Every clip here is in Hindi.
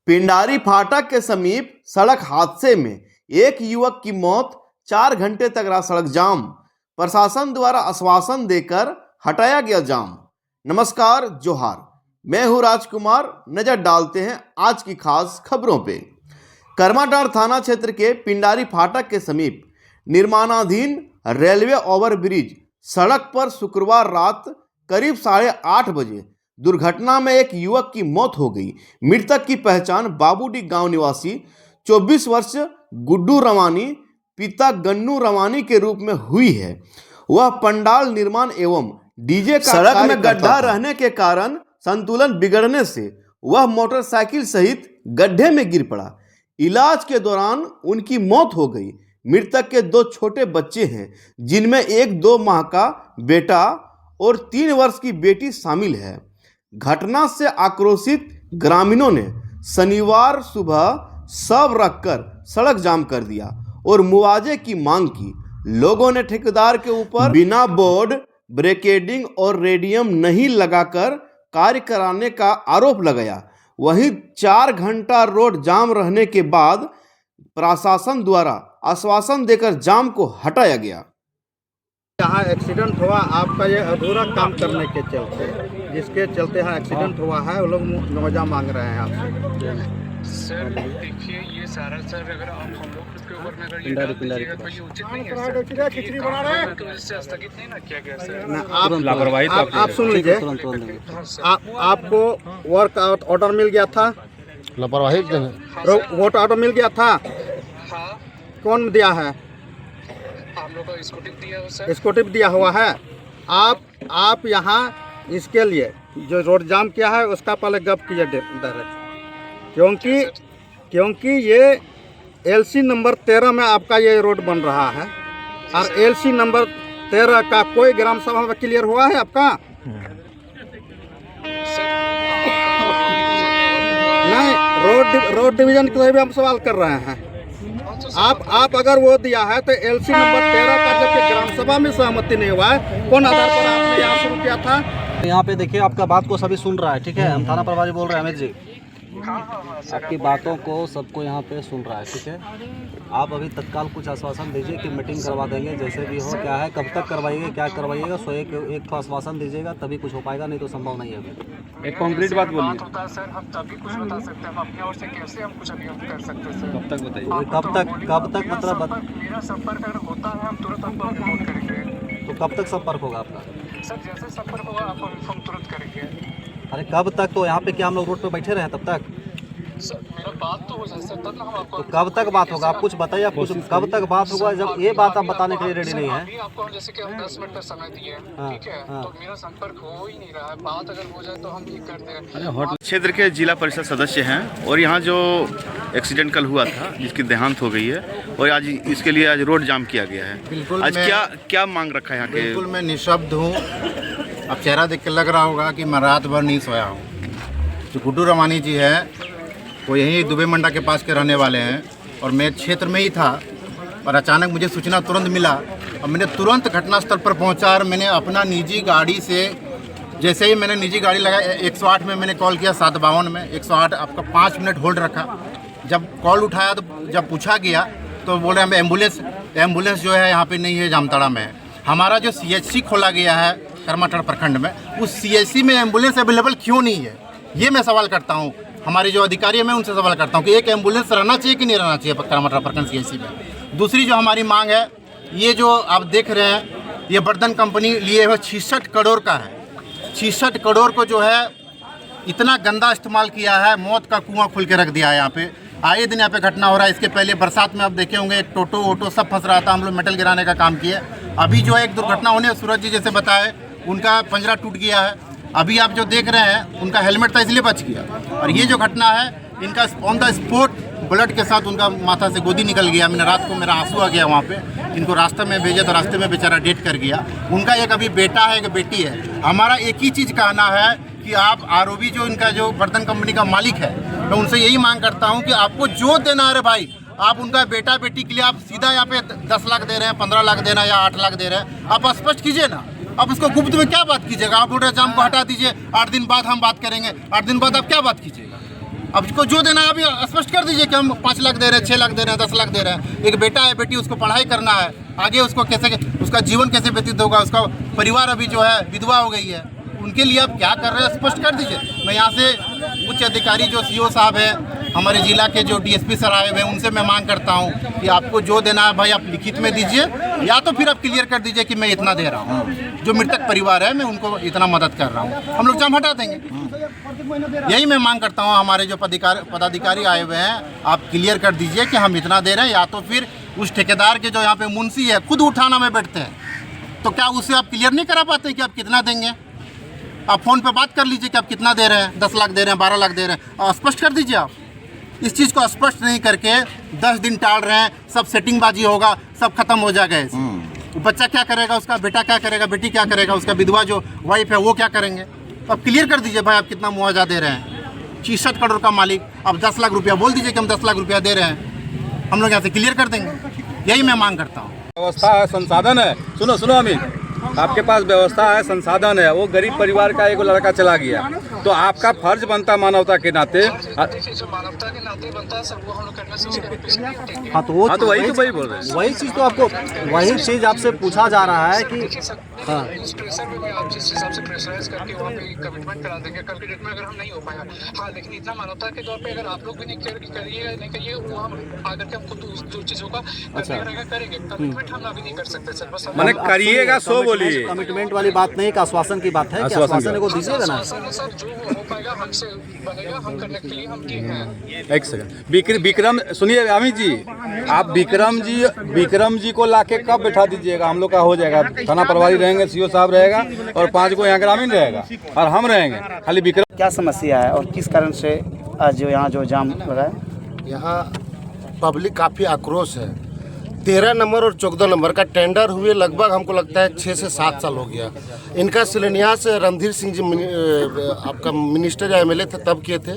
पिंडारी फाटक के समीप सड़क हादसे में एक युवक की मौत, 4 घंटे तक रहा सड़क जाम। प्रशासन द्वारा आश्वासन देकर हटाया गया जाम। नमस्कार, जोहार, मैं हूं राजकुमार। नजर डालते हैं आज की खास खबरों पे। करमाटांड़ थाना क्षेत्र के पिंडारी फाटक के समीप निर्माणाधीन रेलवे ओवरब्रिज सड़क पर शुक्रवार रात करीब 8:30 बजे दुर्घटना में एक युवक की मौत हो गई। मृतक की पहचान बाबूडी गांव निवासी 24 वर्ष गुड्डू रवानी पिता गन्नू रवानी के रूप में हुई है। वह पंडाल निर्माण एवं डीजे का सड़क में गड्ढा रहने के कारण संतुलन बिगड़ने से वह मोटरसाइकिल सहित गड्ढे में गिर पड़ा। इलाज के दौरान उनकी मौत हो गई। मृतक के 2 छोटे बच्चे हैं, जिनमें एक 2 माह का बेटा और 3 वर्ष की बेटी शामिल है। घटना से आक्रोशित ग्रामीणों ने शनिवार सुबह शव रखकर सड़क जाम कर दिया और मुआवजे की मांग की। लोगों ने ठेकेदार के ऊपर बिना बोर्ड, ब्रेकेडिंग और रेडियम नहीं लगाकर कार्य कराने का आरोप लगाया। वहीं 4 घंटा रोड जाम रहने के बाद प्रशासन द्वारा आश्वासन देकर जाम को हटाया गया। यहाँ एक्सीडेंट हुआ आपका ये अधूरा काम करने के चलते, जिसके चलते यहाँ एक्सीडेंट हुआ है। वो लोग मुआवजा मांग रहे हैं आपसे। सर देखिए, ये सारा सर अगर आप हम लोग के ऊपर में अगर ये डाल दीजिएगा तो ये उचित नहीं है सर। खिचड़ी बना रहे हैं तो इससे स्थगित नहीं ना किया गया सर। आप लापरवाही आप सुन लीजिए। आपको वर्क ऑर्डर मिल गया था, लापरवाही वोट ऑर्डर मिल गया था। हाँ, कौन दिया है? हम लोग को स्कूटी दिया हो सर। स्कूटी दिया हुआ है। आप यहाँ इसके लिए जो रोड जाम किया है उसका पहले गप कीजिए डायरेक्ट, क्योंकि ये एलसी नंबर 13 में आपका ये रोड बन रहा है और एलसी नंबर 13 का कोई ग्राम सभा में क्लियर हुआ है आपका? नहीं, रोड डिवीजन के भी हम सवाल कर रहे हैं। आप अगर वो दिया है तो एलसी नंबर 13 का जबकि ग्राम सभा में सहमति नहीं हुआ है, कौन आधार पर आपने यहाँ शुरू किया था? यहाँ पे देखिए, आपका बात को सभी सुन रहा है, ठीक है। हम थाना प्रभारी बोल रहे हैं अमित जी। आपकी बातों को सबको यहाँ पे सुन रहा है, ठीक है। आप अभी तत्काल कुछ आश्वासन दीजिए कि मीटिंग करवा देंगे, जैसे भी हो। क्या है, कब तक करवाइएगा, क्या करवाइएगा, सो एक आश्वासन दीजिएगा, तभी कुछ हो पाएगा, नहीं तो संभव नहीं है अभी। एक कंक्रीट बात बोलिए। होता है सर, हम तभी कुछ बता सकते हैं। हम अपनी ओर से कैसे हम कुछ अभी कर सकते हैं सर? कब तक बताइए? कब तक मतलब मेरा संपर्क अगर होता है हम तुरंत आपको रिपोर्ट करेंगे। तो कब तक संपर्क होगा आपका? सर जैसे संपर्क होगा आपको इन्फॉर्म तुरंत करेंगे। अरे कब तक? तो यहाँ पे क्या हम लोग रोड पे बैठे रहे तब तक? सर मेरा बात तो हो जाए सर, तब ना हम आपको। तो कब तक बात होगा? आप कुछ बताइए, आप कुछ कब तक बात होगा? जब ये बात आप बताने के लिए रेडी नहीं है। अभी आपको हम जैसे कि हम 10 मिनट का समय दिए, ठीक है, तो मेरा संपर्क हो ही नहीं रहा है। बात अगर हो जाए तो हम ये कर दें। क्षेत्र के जिला परिषद सदस्य हैं और यहाँ जो एक्सीडेंट कल हुआ था, जिसकी देहांत हो गई है, और आज इसके लिए आज रोड जाम किया गया है। बिल्कुल, आज क्या मांग रखा है यहाँ के? बिल्कुल मैं निःशब्द हूँ। अब चेहरा देख के लग रहा होगा कि मैं रात भर नहीं सोया हूँ। जो गुड्डू रवानी जी है वो यहीं दुबे मंडा के पास के रहने वाले हैं और मैं क्षेत्र में ही था और अचानक मुझे सूचना तुरंत मिला और मैंने तुरंत घटनास्थल पर पहुंचा और मैंने अपना निजी गाड़ी से, जैसे ही मैंने निजी गाड़ी लगाई 108 में मैंने कॉल किया, 752 में 108 आपका 5 मिनट होल्ड रखा। जब कॉल उठाया तो जब पूछा गया तो बोल रहे हैं एम्बुलेंस जो है यहाँ पे नहीं है, जामताड़ा में है। हमारा जो CHC खोला गया है करमाटांड़ प्रखंड में, उस CHC में एम्बुलेंस अवेलेबल क्यों नहीं है, ये मैं सवाल करता हूँ। हमारे जो अधिकारी हैं मैं उनसे सवाल करता हूँ कि एक एम्बुलेंस रहना चाहिए कि नहीं रहना चाहिए करमाटांड़ प्रखंड CHC में। दूसरी जो हमारी मांग है, ये जो आप देख रहे हैं ये बर्तन कंपनी लिए हुए 66 करोड़ का है। 66 करोड़ को जो है इतना गंदा इस्तेमाल किया है, मौत का कुआं खुल के रख दिया है। यहाँ पे आए दिन यहाँ पे घटना हो रहा है। इसके पहले बरसात में आप देखे होंगे एक टोटो वोटो सब फंस रहा था, हम लोग मेटल गिराने का काम किए। अभी जो एक दुर्घटना होने, सूरज जी जैसे बताए, उनका पंजरा टूट गया है। अभी आप जो देख रहे हैं उनका हेलमेट था इसलिए बच गया। और ये जो घटना है, इनका ऑन द स्पॉट ब्लड के साथ उनका माथा से गोदी निकल गया। मैंने रात को मेरा आंसू आ गया वहाँ पे। इनको रास्ते में भेजा तो रास्ते में बेचारा डेथ कर गया। उनका एक अभी बेटा है, एक बेटी है। हमारा एक ही चीज़ कहना है कि आप ROB जो इनका जो बर्तन कंपनी का मालिक है, मैं उनसे यही मांग करता हूँ कि आपको जो देना है भाई, आप उनका बेटा बेटी के लिए आप सीधा यहाँ पे 10 लाख दे रहे हैं, 15 लाख दे रहे हैं या 8 लाख दे रहे हैं, आप स्पष्ट कीजिए ना। अब उसको गुप्त में क्या बात कीजिएगा? आप बोल रहे जाम को हटा दीजिए, 8 दिन बाद हम बात करेंगे। 8 दिन बाद आप क्या बात कीजिएगा? अब इसको जो देना है अभी स्पष्ट कर दीजिए कि हम 5 लाख दे रहे हैं, 6 लाख दे रहे हैं, 10 लाख दे रहे हैं। एक बेटा है, बेटी, उसको पढ़ाई करना है, आगे उसको कैसे, उसका जीवन कैसे व्यतीत होगा, उसका परिवार अभी जो है विधवा हो गई है, उनके लिए आप क्या कर रहे हैं स्पष्ट कर दीजिए। मैं यहाँ से उच्च अधिकारी जो सीओ साहब है, हमारे जिला के जो डीएसपी सर आए हुए हैं, उनसे मैं मांग करता हूँ कि आपको जो देना है भाई आप लिखित में दीजिए, या तो फिर आप क्लियर कर दीजिए कि मैं इतना दे रहा हूँ। जो मृतक परिवार है मैं उनको इतना मदद कर रहा हूँ, हम लोग जाम हटा देंगे। यही मैं मांग करता हूँ, हमारे जो पदाधिकारी आए हुए हैं, आप क्लियर कर दीजिए कि हम इतना दे रहे हैं, या तो फिर उस ठेकेदार के जो यहाँ पे मुंशी है खुद उठाना में बैठते हैं, तो क्या उससे आप क्लियर नहीं करा पाते कि आप कितना देंगे? आप फ़ोन पे बात कर लीजिए कि आप कितना दे रहे हैं, 10 लाख दे रहे हैं, 12 लाख दे रहे हैं, और स्पष्ट कर दीजिए। आप इस चीज़ को स्पष्ट नहीं करके 10 दिन टाल रहे हैं, सब सेटिंगबाजी होगा, सब खत्म हो जाएगा इससे। बच्चा क्या करेगा, उसका बेटा क्या करेगा, बेटी क्या करेगा, उसका विधवा जो वाइफ है वो क्या करेंगे? अब क्लियर कर दीजिए भाई आप कितना मुआवजा दे रहे हैं। 66 करोड़ का मालिक, अब 10 लाख रुपया बोल दीजिए कि हम 10 लाख रुपया दे रहे हैं, हम लोग यहाँ से क्लियर कर देंगे। यही मैं मांग करता हूँ। व्यवस्था है, संसाधन है। सुनो अमित, आपके पास व्यवस्था है, संसाधन है, वो गरीब परिवार का एक लड़का चला गया, तो आपका फर्ज बनता मानवता के नाते। देखिए जो मानवता के नाते बनता है सर, वो हम लोग करना चाहिए। हाँ तो वो तो वही बोल रहे हैं। वही चीज़ तो आपको, वही चीज़ आपसे पूछा जा रहा है कि देखिए सर, हाँ। इस प्रेशर में भी आप जिस हिसाब से प्रेशराइज करके वहाँ पे कमिटमेंट करा देंगे, कल के डेट में अगर हम नहीं हो पाएगा, हाँ, लेकिन इतना मानवता के तौर पे अगर आप लोग भी नहीं करिए वो हम आकर के हम खुद जो चीज़ होगा करेंगे। कमिटमेंट हम अभी नहीं कर सकते सर, बस मैंने करिएगा सो बोलिए। कमिटमेंट वाली बात नहीं, कि आश्वासन की बात है, कि आश्वासन को दीजिएगा ना। सर जो हो पाएगा हमसे बनेगा, हम करने के लिए हम ठीक हैं। एक सेकंड, विक्रम सुनिए अमित जी, आप विक्रम जी को लाके कब बैठा दीजिएगा? हम लोग का हो जाएगा, थाना प्रभारी रहेंगे, सीओ साहब रहेगा, और 5 को यहाँ ग्रामीण रहेगा, और हम रहेंगे। खाली विक्रम क्या समस्या है और किस कारण से आज जो यहाँ जो जाम लगा है? यहाँ पब्लिक काफ़ी आक्रोश है। 13 नंबर और 14 नंबर का टेंडर हुए लगभग हमको लगता है 6 से 7 साल हो गया। इनका शिलान्यास रणधीर सिंह जी आपका मिनिस्टर या एमएलए थे तब किए थे,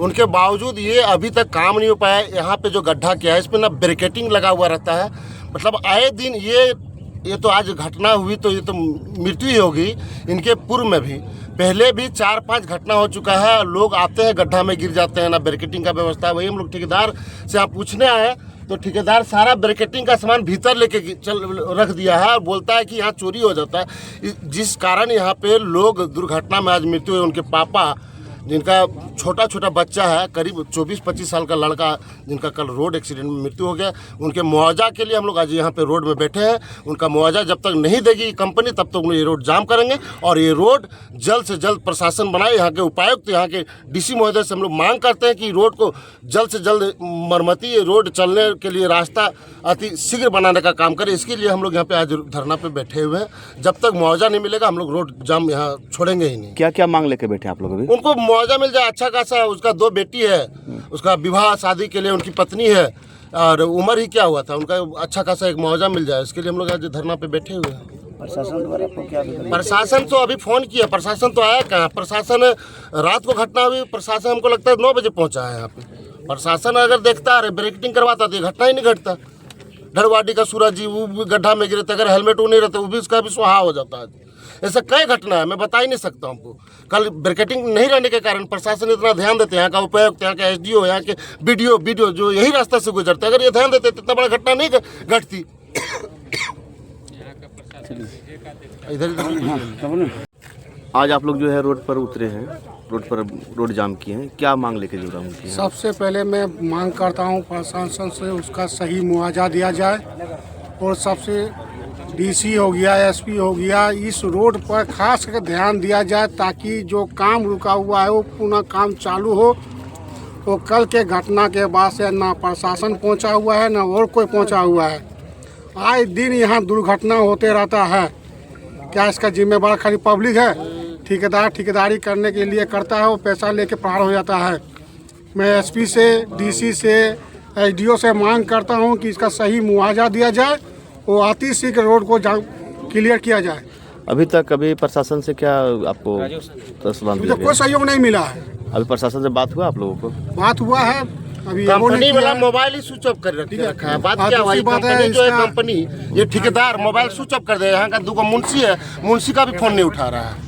उनके बावजूद ये अभी तक काम नहीं हो पाया। यहाँ पे जो गड्ढा किया है इसमें ना बैरिकेडिंग लगा हुआ रहता है, मतलब आए दिन ये तो आज घटना हुई तो ये तो मृत्यु ही होगी। इनके पूर्व में भी पहले भी 4-5 घटना हो चुका है, लोग आते हैं गड्ढा में गिर जाते हैं, ना बैरिकेडिंग का व्यवस्था है। वही हम लोग ठेकेदार से आप पूछने आए तो ठेकेदार सारा बैरिकेडिंग का सामान भीतर लेके रख दिया है और बोलता है कि यहाँ चोरी हो जाता है, जिस कारण यहाँ पे लोग दुर्घटना में आज मृत्यु हुई। उनके पापा जिनका छोटा बच्चा है, करीब 24-25 साल का लड़का, जिनका कल रोड एक्सीडेंट में मृत्यु हो गया, उनके मुआवजा के लिए हम लोग आज यहाँ पे रोड में बैठे हैं। उनका मुआवजा जब तक नहीं देगी कंपनी तब तक ये रोड जाम करेंगे, और ये रोड जल्द से जल्द प्रशासन बनाए। यहाँ के उपायुक्त, यहाँ के डीसी महोदय से हम लोग मांग करते हैं कि रोड को जल्द से जल्द मरम्मती, रोड चलने के लिए रास्ता अति शीघ्र बनाने का काम करें। इसके लिए हम लोग यहाँ पे आज धरना पे बैठे हुए हैं। जब तक मुआवजा नहीं मिलेगा हम लोग रोड जाम यहाँ छोड़ेंगे ही नहीं। क्या क्या मांग लेके बैठे आप लोग अभी? उनको मुआवजा मिल जाए अच्छा खासा। उसका 2 बेटी है, उसका विवाह शादी के लिए उनकी पत्नी है, और उम्र ही क्या हुआ था, उनका अच्छा खासा एक मुआवजा मिल जाए, इसके लिए हम लोग आज धरना पे बैठे हुए हैं। प्रशासन द्वारा आपको क्या? प्रशासन तो अभी फ़ोन किया, प्रशासन तो आया कहाँ? प्रशासन रात को घटना हुई, प्रशासन हमको लगता है 9 बजे पहुँचा है यहाँ पे। प्रशासन अगर देखता है ब्रेकिंग करवाता तो ये घटना ही नहीं घटता। ढड़वाडी का सूरज जी वो भी गड्ढा में गिरे थे, अगर हेलमेट वो नहीं रहता वो भी उसका भी सुहा हो जाता है। ऐसा कई घटना है, मैं बता ही नहीं सकता हमको। कल ब्रेकेटिंग नहीं रहने के कारण प्रशासन इतना ध्यान देते हैं, यहाँ का उपायुक्त, यहाँ का एसडीओ, यहाँ के बीडीओ जो यही रास्ता से गुजरते हैं, अगर ये ध्यान देते तो इतना बड़ा घटना नहीं घटती। आज आप लोग जो है रोड पर उतरे हैं, रोड जाम किए हैं, क्या मांग लेके जुड़ा हूँ? सबसे पहले मैं मांग करता हूँ प्रशासन से उसका सही मुआवजा दिया जाए, और सबसे डीसी हो गया, एसपी हो गया, इस रोड पर खास कर ध्यान दिया जाए ताकि जो काम रुका हुआ है वो पुनः काम चालू हो। तो कल के घटना के बाद से ना प्रशासन पहुंचा हुआ है ना और कोई पहुंचा हुआ है। आए दिन यहाँ दुर्घटना होते रहता है। क्या इसका जिम्मेवार खाली पब्लिक है? ठेकेदार ठेकेदारी करने के लिए करता है, वो पैसा लेके फरार हो जाता है। मैं एसपी से, डीसी से, एसडीओ से मांग करता हूँ कि इसका सही मुआवजा दिया जाए, वो अति शीघ्र रोड को क्लियर किया जाए। अभी तक अभी प्रशासन से क्या आपको तसल्ली दिया गया? कोई सहयोग नहीं मिला है। अभी प्रशासन से बात हुआ आप लोगों को? बात हुआ है, अभी कंपनी वाला मोबाइल ही स्विच ऑफ कर रखा है। बात क्या हुई? कंपनी जो है कंपनी, ये ठेकेदार मोबाइल स्विच ऑफ कर दे। यहाँ का 2 मुंशी है, मुंशी का भी फोन नहीं उठा रहा है।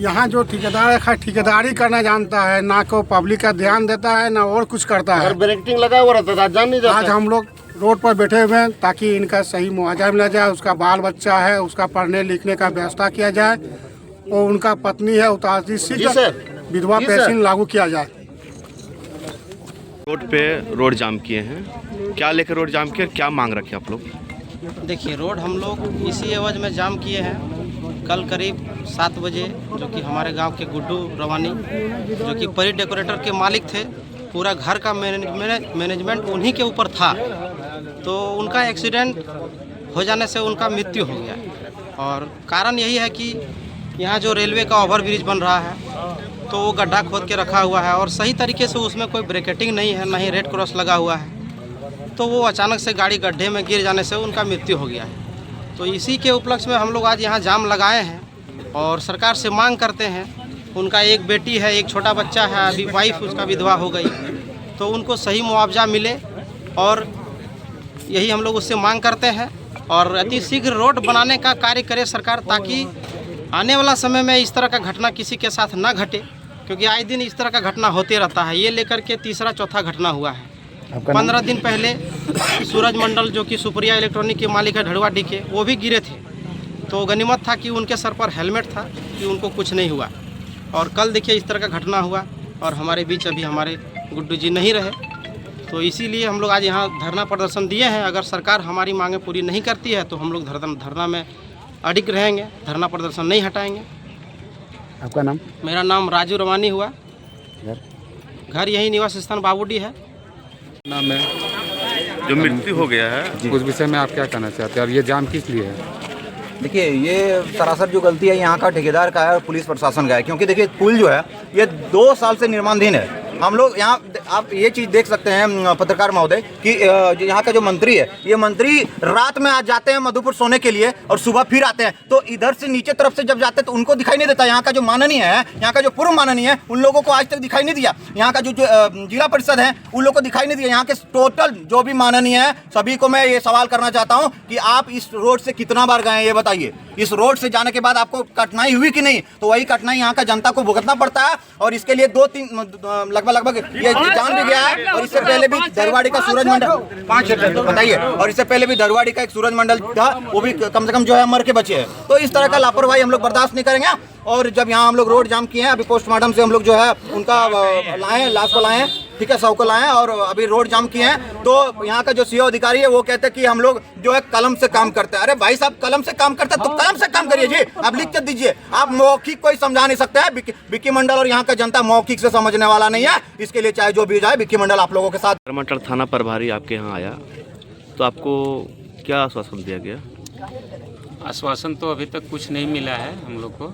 यहाँ जो ठेकेदार है ठेकेदारी करना जानता है, ना को पब्लिक का ध्यान देता है ना और कुछ करता है। ब्रेकिंग लगा हुआ रहता था, जान नहीं आज जाता। हम लोग रोड पर बैठे हुए हैं ताकि इनका सही मुआवजा मिला जाए, उसका बाल बच्चा है उसका पढ़ने लिखने का व्यवस्था किया जाए और उनका पत्नी है उतारती विधवा पेंशन लागू किया जाए। रोड पे रोड जाम किए हैं, क्या लेकर रोड जाम किए, क्या मांग रखे आप लोग? देखिए, रोड हम लोग इसी एवज में जाम किए हैं। कल करीब 7 बजे जो कि हमारे गांव के गुड्डू रवानी जो कि परी डेकोरेटर के मालिक थे, पूरा घर का मैनेजमेंट उन्हीं के ऊपर था, तो उनका एक्सीडेंट हो जाने से उनका मृत्यु हो गया। और कारण यही है कि यहाँ जो रेलवे का ओवरब्रिज बन रहा है तो वो गड्ढा खोद के रखा हुआ है और सही तरीके से उसमें कोई ब्रेकेटिंग नहीं है, ना ही रेड क्रॉस लगा हुआ है, तो वो अचानक से गाड़ी गड्ढे में गिर जाने से उनका मृत्यु हो गया है। तो इसी के उपलक्ष्य में हम लोग आज यहाँ जाम लगाए हैं और सरकार से मांग करते हैं। उनका एक बेटी है, एक छोटा बच्चा है, अभी वाइफ उसका विधवा हो गई, तो उनको सही मुआवजा मिले और यही हम लोग उससे मांग करते हैं। और अति शीघ्र रोड बनाने का कार्य करे सरकार, ताकि आने वाला समय में इस तरह का घटना किसी के साथ ना घटे, क्योंकि आए दिन इस तरह का घटना होते रहता है। ये लेकर के तीसरा चौथा घटना हुआ है। 15 दिन पहले सूरज मंडल जो कि सुप्रिया इलेक्ट्रॉनिक के मालिक है ढड़वाडी के, वो भी गिरे थे, तो गनीमत था कि उनके सर पर हेलमेट था कि उनको कुछ नहीं हुआ। और कल देखिए इस तरह का घटना हुआ और हमारे बीच अभी हमारे गुड्डू जी नहीं रहे, तो इसीलिए हम लोग आज यहाँ धरना प्रदर्शन दिए हैं। अगर सरकार हमारी मांगें पूरी नहीं करती है तो हम लोग धरना में अडिग रहेंगे, धरना प्रदर्शन नहीं हटाएंगे। आपका नाम? मेरा नाम राजू रवानी हुआ, घर यही निवास स्थान बाबूडी है। नाम है जो मृत्यु हो गया है, उस विषय में आप क्या कहना चाहते हैं और ये जाम किस लिए है? देखिए, ये सरासर जो गलती है यहाँ का ठेकेदार का है और पुलिस प्रशासन का है, क्योंकि देखिए पुल जो है ये 2 साल से निर्माणाधीन है। हम लोग यहाँ आप ये चीज़ देख सकते हैं पत्रकार महोदय कि यहाँ का जो मंत्री है, ये मंत्री रात में आ जाते हैं मधुपुर सोने के लिए और सुबह फिर आते हैं, तो इधर से नीचे तरफ से जब जाते हैं तो उनको दिखाई नहीं देता। यहाँ का जो माननीय है, यहाँ का जो पूर्व माननीय है, उन लोगों को आज तक दिखाई नहीं दिया। यहाँ का जो जिला परिषद है उन लोगों को दिखाई नहीं दिया। यहाँ के टोटल जो भी माननीय है सभी को मैं ये सवाल करना चाहता हूँ कि आप इस रोड से कितना बार गए हैं, ये बताइए। इस रोड से जाने के बाद आपको कठिनाई हुई कि नहीं? तो वही कठिनाई यहाँ का जनता को भुगतना पड़ता है और इसके लिए 2-3 लगभग ये जान भी गया है। और इससे पहले भी दरवाड़ी का सूरज मंडल 5 बताइए, और इससे पहले भी दरवाड़ी का एक सूरज मंडल था, वो भी कम से कम जो है मर के बचे हैं। तो इस तरह का लापरवाही हम लोग बर्दाश्त नहीं करेंगे। और जब यहाँ हम लोग रोड जाम किए हैं, अभी पोस्टमार्टम से हम लोग जो है उनका लाए, लाश को लाए, ठीक है, शव को लाए और अभी रोड जाम किए हैं। तो यहाँ का जो सीओ अधिकारी है वो कहते हैं कि हम लोग जो है कलम से काम करते हैं। अरे भाई साहब, कलम से काम करते हैं तो कलम से काम करिए जी, आप लिख के दीजिए। आप मौखिक कोई समझा नहीं सकते हैं। विक्की मंडल और यहाँ का जनता मौखिक से समझने वाला नहीं है। इसके लिए चाहे जो भी जाए, विक्की मंडल आप लोगों के साथ। टमाटर थाना प्रभारी आपके यहाँ आया तो आपको क्या आश्वासन दिया गया? आश्वासन तो अभी तक कुछ नहीं मिला है हम लोग को,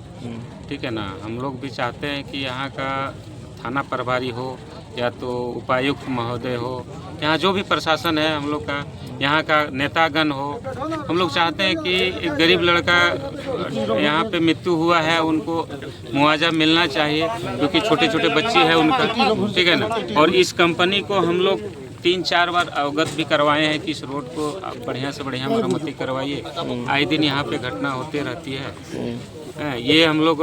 ठीक है ना। हम लोग भी चाहते हैं कि यहाँ का थाना प्रभारी हो या तो उपायुक्त महोदय हो, यहाँ जो भी प्रशासन है हम लोग का, यहाँ का नेतागण हो, हम लोग चाहते हैं कि एक गरीब लड़का यहाँ पे मृत्यु हुआ है, उनको मुआवजा मिलना चाहिए, क्योंकि छोटे छोटे बच्चे हैं उनका, ठीक है ना। और इस कंपनी को हम लोग 3-4 बार अवगत भी करवाए हैं कि इस रोड को आप बढ़िया से बढ़िया मरम्मती करवाइए। आए दिन यहाँ पे घटना होती रहती है। ये हम लोग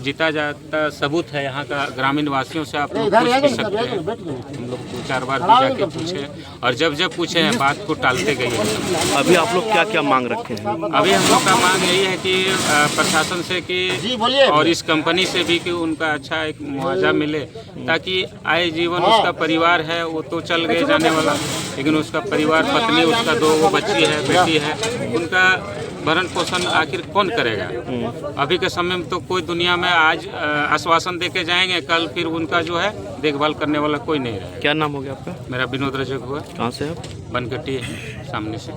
जीता जाता सबूत है यहाँ का। ग्रामीण वासियों से आप लोग पूछ भी सकते हैं। हम लोग 2-4 बार भी जाके पूछे और जब पूछे हैं बात को टालते गए हैं। अभी आप लोग क्या क्या मांग रखे हैं? अभी हम लोग का मांग यही है कि प्रशासन से कि और इस कंपनी से भी कि उनका अच्छा एक मुआवजा मिले, ताकि आए जीवन उसका परिवार है वो तो चल गए जाने वाला, लेकिन उसका परिवार, पत्नी, उसका 2 बच्ची है, बेटी है, उनका भरण पोषण आखिर कौन करेगा? अभी के समय में तो कोई दुनिया में आज आश्वासन देके जाएंगे, कल फिर उनका जो है देखभाल करने वाला कोई नहीं रहेगा। क्या नाम हो गया आपका? मेरा विनोद रजक हुआ। कहाँ से आप? बनगट्टी सामने से।